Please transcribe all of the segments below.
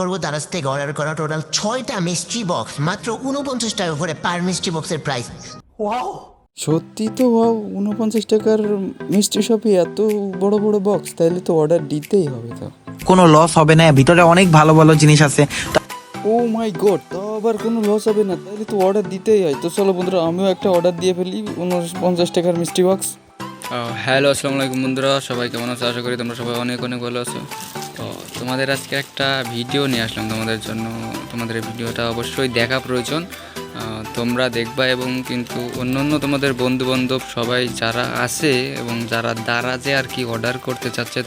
করবো দারাজ থেকে অর্ডার করা টোটাল 6টা মিস্ট্রি বক্স মাত্র 49 টাকা করে পার মিস্ট্রি বক্সের প্রাইস। সত্যি তো ওয়াও, 49 টাকার মিষ্টি শপে এত বড় বড় বক্স, তাইলে তো অর্ডার দিতেই হবে। তো কোনো লস হবে না, ভিতরে অনেক ভালো ভালো জিনিস আছে। ও মাই গড, তো আবার কোনো লস হবে না, তাইলে তো অর্ডার দিতেই হয়। তো চলো বন্ধুরা, আমিও একটা অর্ডার দিয়ে ফেলি 49 টাকার মিষ্টি বক্স। হ্যালো, আসসালামু আলাইকুম বন্ধুরা, সবাই কেমন আছো? আশা করি তোমরা সবাই অনেক অনেক ভালো আছো। তো তোমাদের আজকে একটা ভিডিও নিয়ে আসলাম তোমাদের জন্য। তোমাদের এই ভিডিওটা অবশ্যই দেখা প্রয়োজন, তোমরা দেখবা এবং কিন্তু অন্য তোমাদের বন্ধুবান্ধব সবাই যারা আছে এবং যারা দারাজে আর কি অর্ডার করতে চাচ্ছে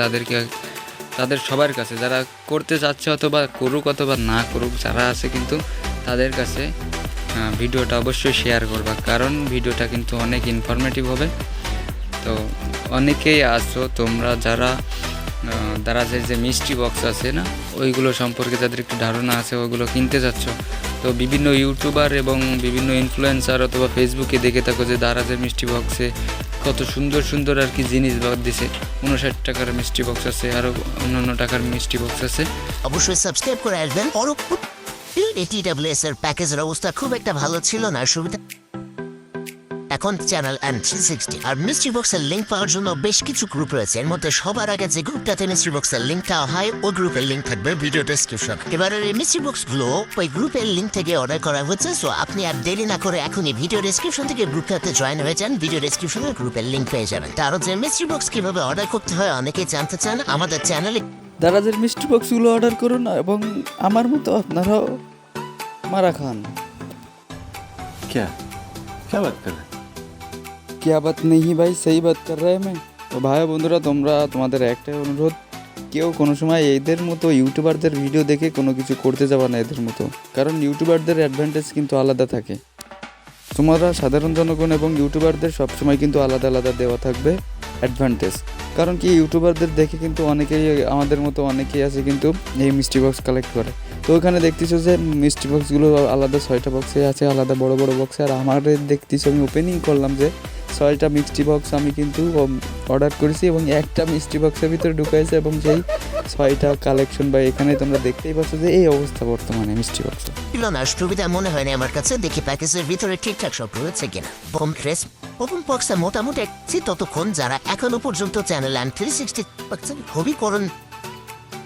তাদের সবার কাছে, যারা করতে চাচ্ছে অথবা করুক অথবা না করুক, যারা আছে কিন্তু তাদের কাছে ভিডিওটা অবশ্যই শেয়ার করবা, কারণ ভিডিওটা কিন্তু অনেক ইনফরমেটিভ হবে। তো অনেকেই আছো তোমরা যারা দারাজের যে মিষ্টি বক্স আছে না, ওইগুলো সম্পর্কে যাদের একটু ধারণা আছে, ওইগুলো কিনতে যাচ্ছ। তো বিভিন্ন ইউটিউবার এবং বিভিন্ন ইনফ্লুয়েন্সার অথবা ফেসবুকে দেখে থাকো যে দারাজের মিষ্টি বক্সে কত সুন্দর সুন্দর আর কি জিনিস দিছে। 59 টাকার মিষ্টি বক্স আছে, আরও অন্যান্য টাকার মিষ্টি বক্স আছে। অবশ্যই সাবস্ক্রাইব করে আসবেন। TWS এর প্যাকেজের অবস্থা খুব একটা ভালো ছিল না, সুবিধা এখন চ্যানেল অ্যান্ড 360 আর মিস্ট্রি বক্সের লিঙ্ক পাওয়ার জন্য বেশ কিছু গ্রুপ রয়েছে। এর মধ্যে সবার আগে যে গ্রুপটাতে মিস্ট্রি বক্সের লিঙ্কটা হয়, ওই গ্রুপের লিঙ্ক থাকবে ভিডিও ডেসক্রিপশন। এবারে এই মিস্ট্রি বক্সগুলো ওই গ্রুপের লিঙ্ক থেকে অর্ডার করা হচ্ছে। সো আপনি আর দেরি না করে এখনই ভিডিও ডেসক্রিপশন থেকে গ্রুপটাতে জয়েন হয়ে যান। ভিডিও ডেসক্রিপশনে গ্রুপের লিঙ্ক পেয়ে যাবেন। তারও যে মিস্ট্রি বক্স কিভাবে অর্ডার করতে হয় অনেকেই জানতে চান, আমাদের চ্যানেলে দারাজের মিষ্টি বক্সগুলো অর্ডার করুন এবং আমার মতো আপনারাও মারা খান। क्या क्या बात कर रहे हैं? क्या बात नहीं भाई, सही बात कर रहा है मैं। তো ভাই বন্ধুরা, তোমাদের একটাই অনুরোধ, কেউ কোনো সময় এদের মতো ইউটিউবারদের ভিডিও দেখে কোনো কিছু করতে যাবা না এদের মতো, কারণ ইউটিউবারদের অ্যাডভান্টেজ কিন্তু আলাদা থাকে। তোমরা সাধারণ জনগণ এবং ইউটিউবারদের সবসময় কিন্তু আলাদা আলাদা দেওয়া থাকবে অ্যাডভান্টেজ। কারণ কি, ইউটিউবারদের দেখে কিন্তু অনেকেই, আমাদের মতো অনেকেই আছে কিন্তু এই মিষ্টি বক্স কালেক্ট করে। তো ওখানে দেখতেছো যে মিষ্টি বক্সগুলো আলাদা 6টা বক্সে আছে, আলাদা বড় বড় বক্সে। আর আমার দেখতেছো আমি ওপেনিং করলাম যে 6টা মিষ্টি বক্স আমি কিন্তু অর্ডার করেছি এবং একটা মিষ্টি বক্সের ভিতরে ঢুকাইছে এবং সেই 6টা কালেকশন। বা এখানে তোমরা দেখতেই পাচ্ছ যে এই অবস্থা বর্তমানে মিষ্টি বক্স। ছিল না, সুবিধা মনে হয়নি আমার কাছে। দেখি প্যাকেজের ভিতরে ঠিকঠাক সব রয়েছে কিনা। ওপেন বক্সে মোটামুটি একছি ততক্ষণ যারা এখনো পর্যন্ত চ্যানেল অ্যান্ড 360 হবি করুন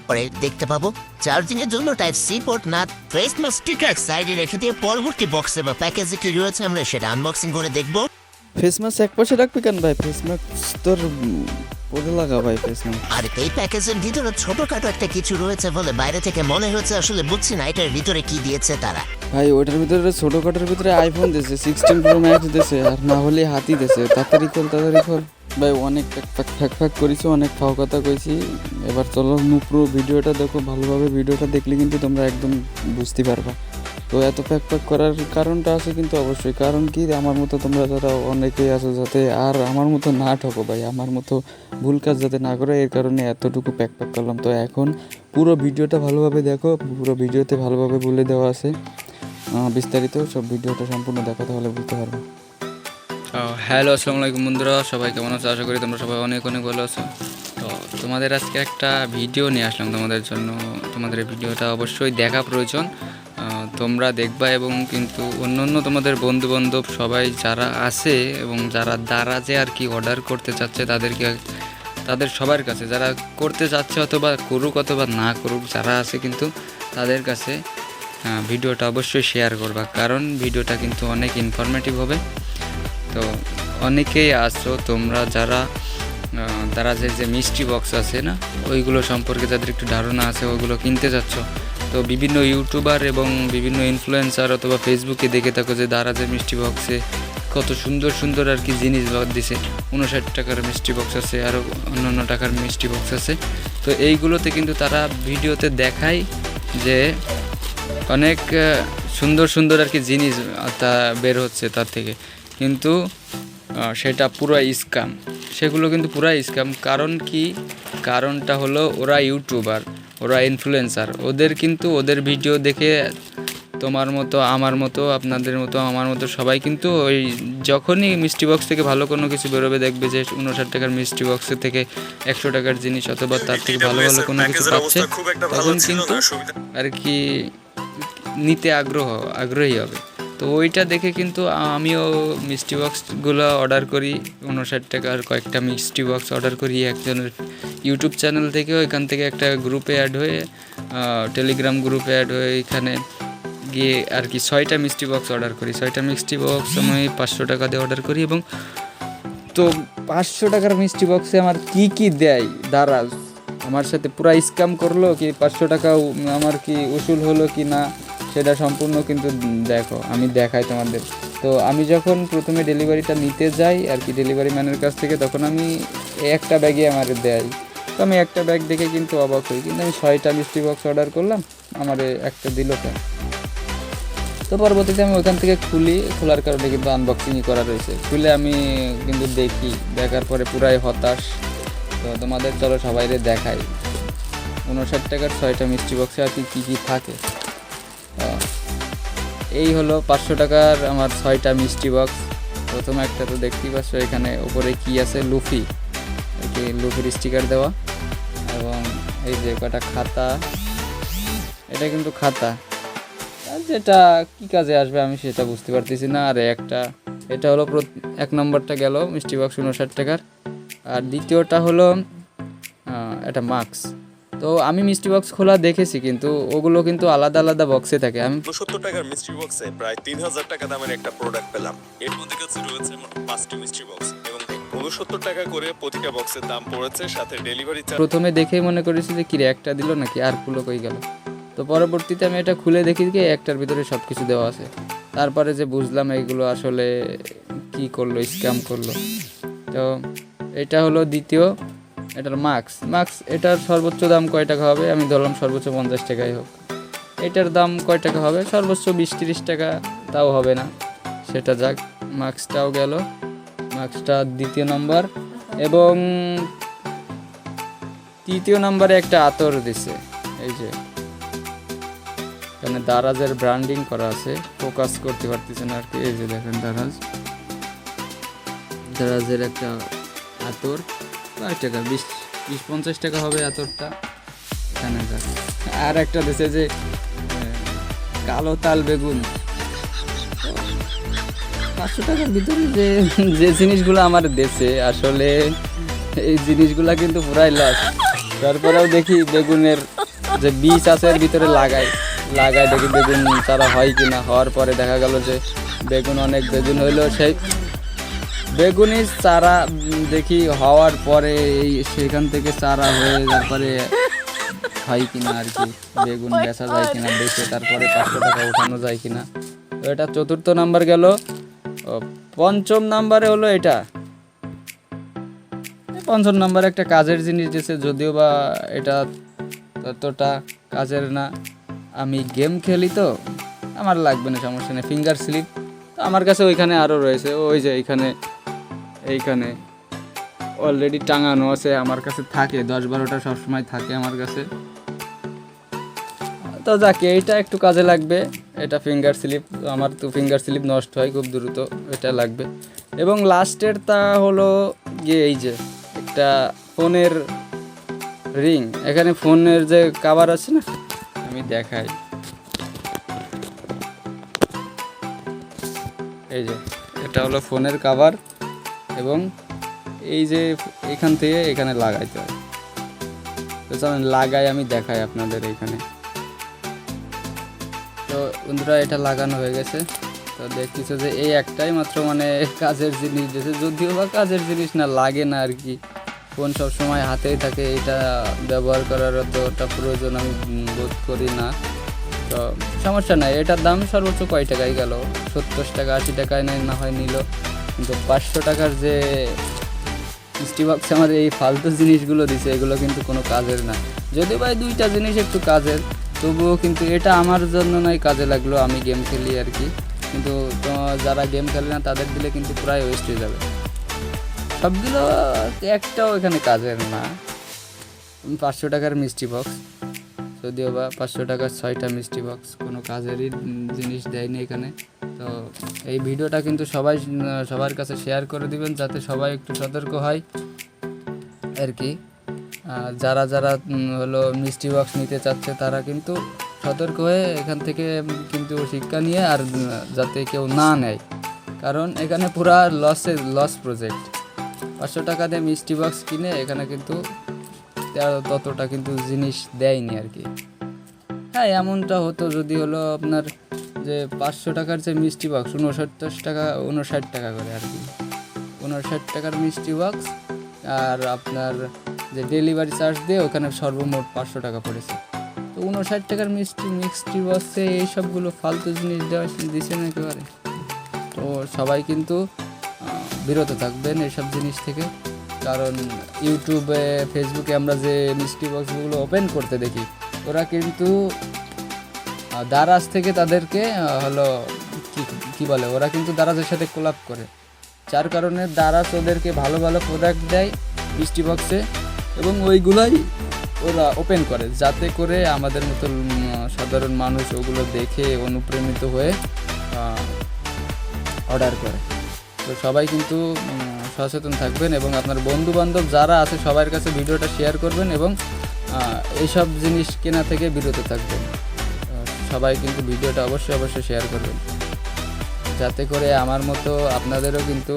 পরে দেখতে পাবো। চার্জিং এর জন্য টাইপ সি পোর্ট না, ফেস মাস্ক স্টিকার সাইডে রেখে দিয়ে পরবর্তী বক্সে বা প্যাকেজে কি রয়েছে আমরা সেটা আনবক্সিং করে দেখবো। ফেস মাস্ক এক পাশে রাখবি কেন ভাই? ফেস মাস্ক তোর পরে লাগা ভাই ফেস মাস্ক। আর এই প্যাকেজের ভিতরে ছোটখাটো একটা কিছু রয়েছে বলে বাইরে থেকে মনে হচ্ছে, আসলে বুঝছি না এটার ভিতরে কি দিয়েছে তারা। ভাই ওটার ভিতরে ছোটখাটোর ভিতরে আইফোন দিয়েছে, 16 প্রো ম্যাক্স দিয়েছে, আর না হলে হাতি দিয়েছে। তাড়াতাড়ি খোল। ভাই অনেক ফ্যাক করেছি, অনেক ফাও কথা কইছি। এবার চলো পুরো ভিডিওটা দেখো ভালোভাবে। ভিডিওটা দেখলে কিন্তু তোমরা একদম বুঝতে পারবা। তো এত ফ্যাক করার কারণটা আছে কিন্তু অবশ্যই, কারণ কি, আমার মতো তোমরা যারা অনেকেই আছো যাতে আর আমার মতো না ঠকো ভাই, আমার মতো ভুল কাজ যাতে না করে, এর কারণে এতটুকু প্যাক করলাম। তো এখন পুরো ভিডিওটা ভালোভাবে দেখো, পুরো ভিডিওতে ভালোভাবে বলে দেওয়া আছে বিস্তারিত। সব ভিডিওটা সম্পূর্ণ দেখো, তাহলে বুঝতে পারবো। হ্যালো, আসসালামু আলাইকুম বন্ধুরা, সবাই কেমন আছো? আশা করি তোমরা সবাই অনেক অনেক ভালো আছো। তো তোমাদের আজকে একটা ভিডিও নিয়ে আসলাম তোমাদের জন্য। তোমাদের এই ভিডিওটা অবশ্যই দেখা প্রয়োজন, তোমরা দেখবা এবং কিন্তু অন্য তোমাদের বন্ধুবান্ধব সবাই যারা আছে এবং যারা দারাজে আর কি অর্ডার করতে চাচ্ছে তাদের সবার কাছে, যারা করতে চাচ্ছে অথবা করুক অথবা না করুক, যারা আছে কিন্তু তাদের কাছে ভিডিওটা অবশ্যই শেয়ার করবা, কারণ ভিডিওটা কিন্তু অনেক ইনফরমেটিভ হবে। তো অনেকেই আছো তোমরা যারা দারাজের যে মিষ্টি বক্স আছে না, ওইগুলো সম্পর্কে যাদের একটু ধারণা আছে, ওইগুলো কিনতে যাচ্ছ। তো বিভিন্ন ইউটিউবার এবং বিভিন্ন ইনফ্লুয়েন্সার অথবা ফেসবুকে দেখে থাকো যে দারাজের মিষ্টি বক্সে কত সুন্দর সুন্দর আর কি জিনিস দিছে। 59 টাকার মিষ্টি বক্স আছে, আরও অন্যান্য টাকার মিষ্টি বক্স আছে। তো এইগুলোতে কিন্তু তারা ভিডিওতে দেখায় যে অনেক সুন্দর সুন্দর আর কি জিনিস তা বের হচ্ছে তার থেকে, কিন্তু সেটা পুরো স্ক্যাম। সেগুলো কিন্তু পুরো স্ক্যাম। কারণ কি, কারণটা হলো ওরা ইউটিউবার, ওরা ইনফ্লুয়েন্সার, ওদের কিন্তু ওদের ভিডিও দেখে তোমার মতো, আমার মতো, আপনাদের মতো, আমার মতো সবাই কিন্তু ওই যখনই মিষ্টি বক্স থেকে ভালো কোনো কিছু বেরোবে, দেখবে যে 59 টাকার মিষ্টি বক্সের থেকে 100 টাকার জিনিস অথবা তার থেকে ভালো ভালো কোনো কিছু পাচ্ছে, তখন কিন্তু আর কি নিতে আগ্রহী হবে। তো ওইটা দেখে কিন্তু আমিও মিষ্টি বক্সগুলো অর্ডার করি। 59 টাকার কয়েকটা মিষ্টি বক্স অর্ডার করি একজনের ইউটিউব চ্যানেল থেকে। ওইখান থেকে একটা গ্রুপে অ্যাড হয়ে, টেলিগ্রাম গ্রুপে অ্যাড হয়ে এখানে গিয়ে আর কি 6টা মিষ্টি বক্স অর্ডার করি। 6টা মিষ্টি বক্স আমি 500 টাকা দিয়ে অর্ডার করি। এবং তো 500 টাকার মিষ্টি বক্সে আমার কি দেয় দারাজ, আমার সাথে পুরা স্ক্যাম করলো কি 500 টাকা আমার কি উসুল হলো কি না সেটা সম্পূর্ণ কিন্তু দেখো, আমি দেখাই তোমাদের। তো আমি যখন প্রথমে ডেলিভারিটা নিতে যাই আর কি ডেলিভারি ম্যানের কাছ থেকে, তখন আমি একটা ব্যাগে আমার দেয়। তো আমি একটা ব্যাগ দেখে কিন্তু অবাক হই, কিন্তু আমি 6টা মিষ্টি বক্স অর্ডার করলাম, আমার একটা দিল কেন। তো পরবর্তীতে আমি ওখান থেকে খোলার কারণে কিন্তু আনবক্সিংই করা রয়েছে। খুলে আমি কিন্তু দেখার পরে পুরাই হতাশ। তো তোমাদের চলো সবাইরে দেখাই 59 টাকার 6টা মিষ্টি বক্সে আর কি থাকে। এই হলো 500 টাকার আমার 6টা মিষ্টি বক্স। প্রথমে একটা তো দেখতেই পাচ্ছ, এখানে উপরে কি আছে, লুফির স্টিকার দেওয়া, এবং এই যে কটা খাতা, এটা কিন্তু খাতা, যেটা কি কাজে আসবে আমি সেটা বুঝতে পারতেছি না। আর এটা হলো 1 নম্বরটা গেল মিষ্টি বক্স 59 টাকার। আর দ্বিতীয়টা হলো এটা মাস্ক। তো আমি মিষ্টি বক্স খোলা দেখেছি, কিন্তু ওগুলো কিন্তু আলাদা আলাদা বক্সে থাকে। আমি 70 টাকার মিষ্টি বক্সে প্রায় 3000 টাকা দামের একটা প্রোডাক্ট পেলাম। এর মধ্যে কাছে রয়েছে মোট 5টি মিষ্টি বক্স এবং 69 টাকা করে প্রতিটা বক্সের দাম পড়েছে, সাথে ডেলিভারি চার্জ। প্রথমে দেখেই মনে করেছি যে কিরে একটা দিল নাকি, আর খুলো কই গেল। তো পরবর্তীতে আমি এটা খুলে দেখি যে একটার ভিতরে সব কিছু দেওয়া আছে। তারপরে যে বুঝলাম এইগুলো আসলে কি করলো, স্ক্যাম করলো। তো এটা হলো দ্বিতীয়, এটার মাস্ক। এটার সর্বোচ্চ দাম কয় টাকা হবে, আমি ধরলাম সর্বোচ্চ 50 টাকাই হোক। এটার দাম কয় টাকা হবে, সর্বোচ্চ 20-30 টাকা, তাও হবে না, সেটা যাক। মাস্কটাও গেল, মাস্কটা দ্বিতীয় নম্বর। এবং তৃতীয় নম্বরে একটা আতর দিছে, এই যে এখানে দারাজের ব্র্যান্ডিং করা আছে, ফোকাস করতে পারতেছে না আর কি। এই যে দেখেন দারাজের একটা আতর, কয় টাকা, 20-50 টাকা হবে আতরটা। এখানে আর একটা দিছে যে কালো তাল বেগুন। 500 টাকার ভিতরে যে জিনিসগুলো আমার দেশে, আসলে এই জিনিসগুলা কিন্তু পুরাই লস। তারপরেও দেখি বেগুনের যে বীজ আছে এর ভিতরে লাগাই দেখি বেগুন চারা হয় কিনা। হওয়ার পরে দেখা গেল যে অনেক বেগুন হইলো, সেই বেগুনের চারা দেখি হওয়ার পরে সেখান থেকে চারা হয়ে তারপরে হয় কিনা আর কি, বেগুন বেচা যায় কিনা, বেচে তারপরে 500 টাকা উঠানো যায় কিনা। তো এটা 4র্থ নাম্বার গেল। 5ম নাম্বারে হলো এটা। 5ম নাম্বারে একটা কাজের জিনিস দিয়েছে, যদিও বা এটা ততটা কাজের না। আমি গেম খেলি তো আমার লাগবে না, সমস্যা নেই। ফিঙ্গার স্লিপ আমার কাছে ওইখানে আরও রয়েছে, ওই যে এইখানে অলরেডি টাঙানো আছে, আমার কাছে থাকে 10-12টা সবসময় থাকে আমার কাছে। তো যাকে এইটা একটু কাজে লাগবে, এটা ফিঙ্গার স্লিপ। আমার তো ফিঙ্গার স্লিপ নষ্ট হয় খুব দ্রুত, এটা লাগবে। এবং লাস্টের তা হলো গিয়ে এই যে একটা ফোনের রিং। এখানে ফোনের যে কভার আছে না, আমি দেখাই, এই যে এটা হলো ফোনের কভার। এবং এই যে এখান থেকে এখানে লাগাইতে হয়। তো চলেন লাগাই, আমি দেখাই আপনাদের এইখানে। তো বন্ধুরা এটা লাগানো হয়ে গেছে। তো দেখতেছো যে এই একটাই মাত্র মানে কাজের জিনিস দিয়েছে, যদিও বা কাজের জিনিস না, লাগে না আর কি। ফোন সবসময় হাতেই থাকে, এটা ব্যবহার করার অতটা প্রয়োজন আমি বোধ করি না। তো সমস্যা নাই। এটার দাম সর্বোচ্চ কয় টাকায় গেল, 70 টাকা 80 টাকায় না হয় নিল। কিন্তু 500 টাকার যে মিষ্টি বক্সে আমাদের এই ফালতু জিনিসগুলো দিছে, এগুলো কিন্তু কোনো কাজের না। যদিও ভাই 2টা জিনিস একটু কাজের, তবুও কিন্তু এটা আমার জন্য নয়, কাজে লাগলো, আমি গেম খেলি আর কি। কিন্তু যারা গেম খেলে না তাদের দিলে কিন্তু প্রায় ওয়েস্ট হয়ে যাবে। সবগুলো একটাও এখানে কাজের না। 500 টাকার মিষ্টি বক্স, তো যদিও বা 500 টাকার 6টা মিষ্টি বক্স, কোনো কাজেরই জিনিস দেয়নি এখানে। তো এই ভিডিওটা কিন্তু সবার কাছে শেয়ার করে দিবেন, যাতে সবাই একটু সতর্ক হয় আর কি। যারা হলো মিষ্টি বক্স নিতে চাচ্ছে তারা কিন্তু সতর্ক হয়ে এখান থেকে কিন্তু শিক্ষা নিয়ে আর যাতে কেউ না নেয়, কারণ এখানে পুরা লস প্রজেক্ট। 500 টাকা দিয়ে মিষ্টি বক্স কিনে এখানে কিন্তু ততটা কিন্তু জিনিস দেয়নি আর কি। হ্যাঁ, এমনটা হতো যদি হলো আপনার যে 500 টাকার যে মিষ্টি বক্স 59 টাকা করে আর কি, 59 টাকার মিষ্টি বক্স, আর আপনার যে ডেলিভারি চার্জ দিয়ে ওখানে সর্বমোট 500 টাকা পড়েছে। তো 59 টাকার মিষ্টি বক্সে এই সবগুলো ফালতু জিনিস দিচ্ছে না একেবারে। তো সবাই কিন্তু বিরত থাকবেন এইসব জিনিস থেকে, কারণ ইউটিউবে ফেসবুকে আমরা যে মিষ্টি বক্সগুলো ওপেন করতে দেখি, ওরা কিন্তু দারাজ থেকে তাদেরকে হলো কি বলে, ওরা কিন্তু দারাজের সাথে কোলাপ করে, যার কারণে দারাজ ওদেরকে ভালো ভালো প্রোডাক্ট দেয় মিষ্টি বক্সে, এবং ওইগুলাই ওরা ওপেন করে, যাতে করে আমাদের মতো সাধারণ মানুষ ওগুলো দেখে অনুপ্রাণিত হয়ে অর্ডার করে। তো সবাই কিন্তু সচেতন থাকবেন, এবং আপনার বন্ধুবান্ধব যারা আছে সবার কাছে ভিডিওটা শেয়ার করবেন, এবং এইসব জিনিস কেনা থেকে বিরত থাকবেন। সবাই কিন্তু ভিডিওটা অবশ্যই শেয়ার করবেন, যাতে করে আমার মতো আপনাদেরও কিন্তু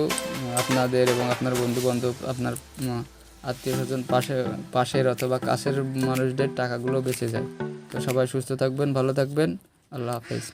আপনাদের এবং আপনার বন্ধুবান্ধব, আপনার আত্মীয় স্বজন পাশের অথবা কাছের মানুষদের টাকাগুলো বেঁচে যায়। তো সবাই সুস্থ থাকবেন, ভালো থাকবেন, আল্লাহ হাফেজ।